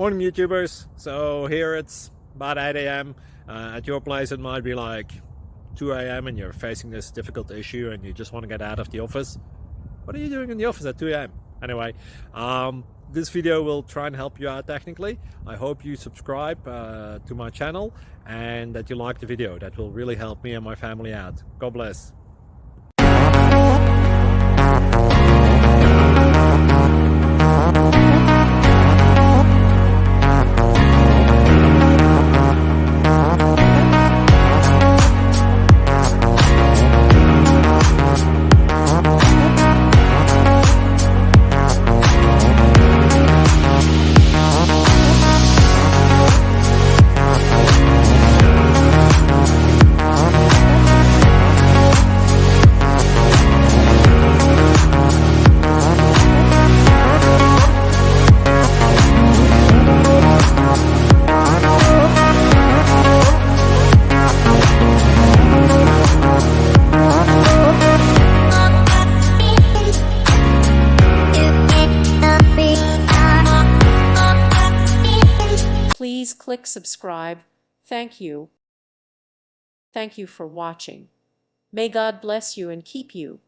Morning YouTubers. So here it's about 8 a.m. At your place it might be like 2 a.m. and you're facing this difficult issue and you just want to get out of the office. What are you doing in the office at 2 a.m.? Anyway, this video will try and help you out technically. I hope you subscribe to my channel and that you like the video. That will really help me and my family out. God bless. Please click subscribe. Thank you. Thank you for watching. May God bless you and keep you.